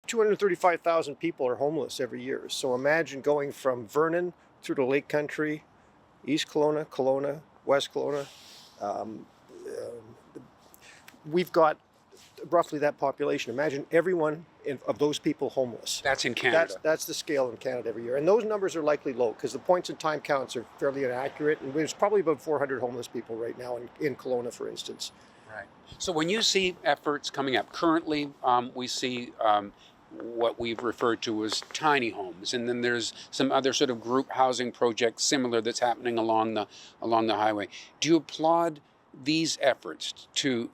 235,000 people are homeless every year. So imagine going from Vernon through to Lake Country, East Kelowna, Kelowna, West Kelowna. Um, we've got roughly that population. Imagine everyone of those people homeless. That's in Canada. That's the scale in Canada every year. And those numbers are likely low because the points in time counts are fairly inaccurate. And there's probably about 400 homeless people right now in Kelowna, for instance. Right. So when you see efforts coming up, currently we see what we've referred to as tiny homes, and then there's some other sort of group housing projects similar that's happening along the highway. Do you applaud these efforts to,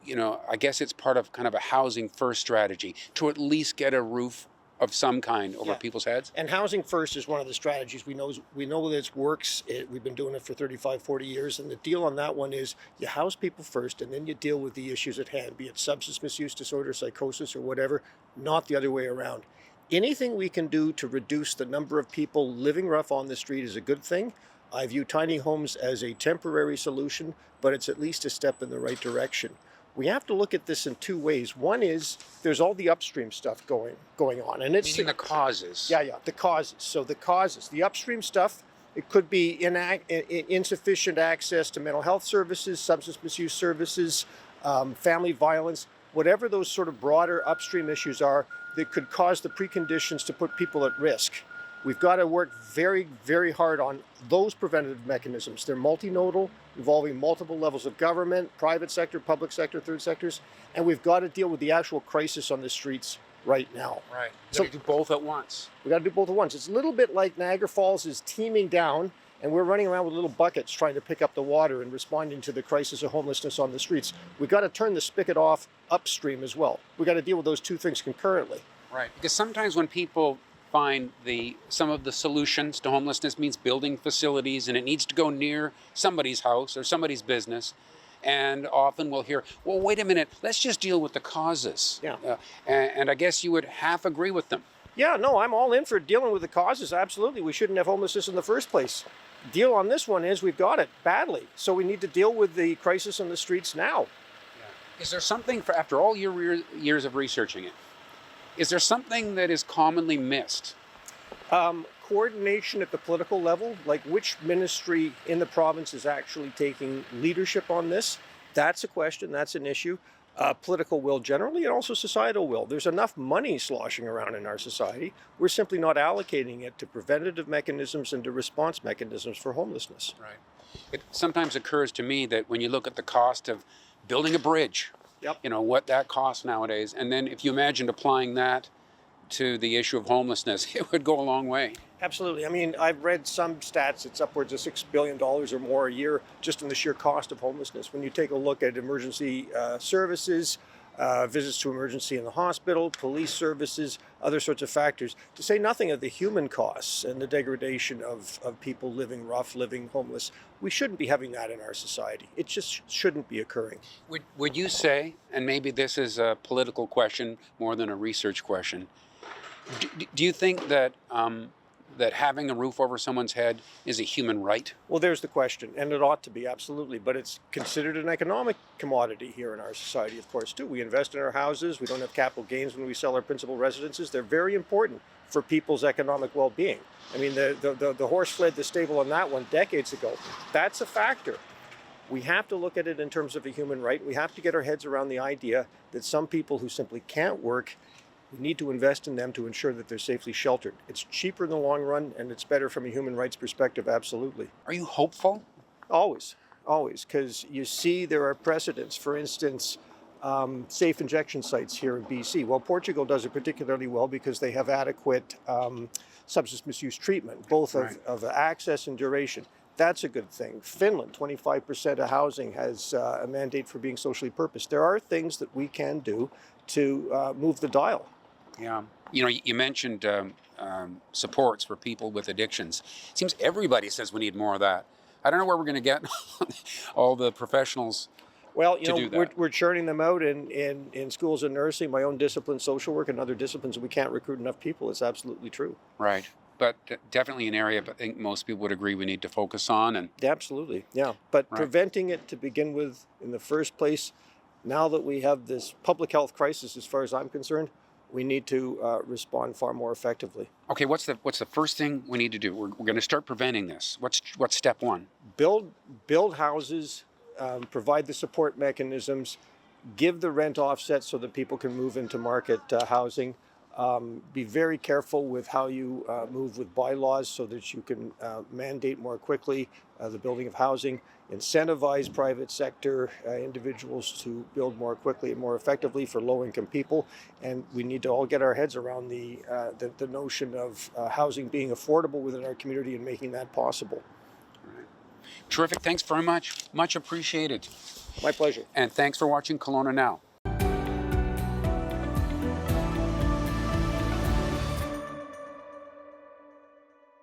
I guess it's part of kind of a housing first strategy to at least get a roof of some kind over people's heads? And housing first is one of the strategies. We know that it works. We've been doing it for 35, 40 years. And the deal on that one is you house people first and then you deal with the issues at hand, be it substance misuse disorder, psychosis, or whatever, not the other way around. Anything we can do to reduce the number of people living rough on the street is a good thing. I view tiny homes as a temporary solution, but it's at least a step in the right direction. We have to look at this in two ways. One is there's all the upstream stuff going on, and it's the causes. Yeah, the causes. So the upstream stuff. It could be insufficient access to mental health services, substance misuse services, family violence, whatever those sort of broader upstream issues are that could cause the preconditions to put people at risk. We've got to work very, very hard on those preventative mechanisms. They're multinodal, involving multiple levels of government, private sector, public sector, third sectors, and we've got to deal with the actual crisis on the streets right now. Right. So do both at once. We got to do both at once. It's a little bit like Niagara Falls is teeming down, and we're running around with little buckets trying to pick up the water and responding to the crisis of homelessness on the streets. We've got to turn the spigot off upstream as well. We've got to deal with those two things concurrently. Right. Because sometimes when people find some of the solutions to homelessness means building facilities, and it needs to go near somebody's house or somebody's business. And often we'll hear, well, wait a minute, let's just deal with the causes. Yeah. And I guess you would half agree with them. Yeah, no, I'm all in for dealing with the causes. Absolutely. We shouldn't have homelessness in the first place. Deal on this one is we've got it badly. So we need to deal with the crisis on the streets now. Yeah. Is there something, after all your years of researching it, is there something that is commonly missed? Coordination at the political level, like which ministry in the province is actually taking leadership on this. That's a question, that's an issue. Political will generally, and also societal will. There's enough money sloshing around in our society. We're simply not allocating it to preventative mechanisms and to response mechanisms for homelessness. Right. It sometimes occurs to me that when you look at the cost of building a bridge, what that costs nowadays. And then if you imagined applying that to the issue of homelessness, it would go a long way. Absolutely. I mean, I've read some stats, it's upwards of $6 billion or more a year just in the sheer cost of homelessness. When you take a look at emergency services, visits to emergency in the hospital, police services, other sorts of factors, to say nothing of the human costs and the degradation of people living rough, living homeless. We shouldn't be having that in our society. It just shouldn't be occurring. Would you say, and maybe this is a political question more than a research question, do you think that that having a roof over someone's head is a human right? Well, there's the question, and it ought to be, absolutely. But it's considered an economic commodity here in our society, of course, too. We invest in our houses. We don't have capital gains when we sell our principal residences. They're very important for people's economic well-being. I mean, the horse fled the stable on that one decades ago. That's a factor. We have to look at it in terms of a human right. We have to get our heads around the idea that some people who simply can't work, we need to invest in them to ensure that they're safely sheltered. It's cheaper in the long run, and it's better from a human rights perspective, absolutely. Are you hopeful? Always, because you see there are precedents. For instance, safe injection sites here in BC. Well, Portugal does it particularly well because they have adequate substance misuse treatment, both of access and duration. That's a good thing. Finland, 25% of housing has a mandate for being socially purposed. There are things that we can do to move the dial. Yeah. You mentioned supports for people with addictions. It seems everybody says we need more of that. I don't know where we're going to get all the professionals to do that. We're churning them out in schools of nursing, my own discipline, social work, and other disciplines. We can't recruit enough people. It's absolutely true. Right. But definitely an area I think most people would agree we need to focus on. And absolutely, yeah. But preventing it to begin with in the first place, now that we have this public health crisis, as far as I'm concerned, we need to respond far more effectively. Okay, what's the first thing we need to do? We're going to start preventing this. What's step one? Build houses, provide the support mechanisms, give the rent offset so that people can move into market housing. Be very careful with how you move with bylaws so that you can mandate more quickly the building of housing. Incentivize private sector individuals to build more quickly and more effectively for low-income people. And we need to all get our heads around the notion of housing being affordable within our community and making that possible. Terrific. Thanks very much. Much appreciated. My pleasure. And thanks for watching Kelowna Now.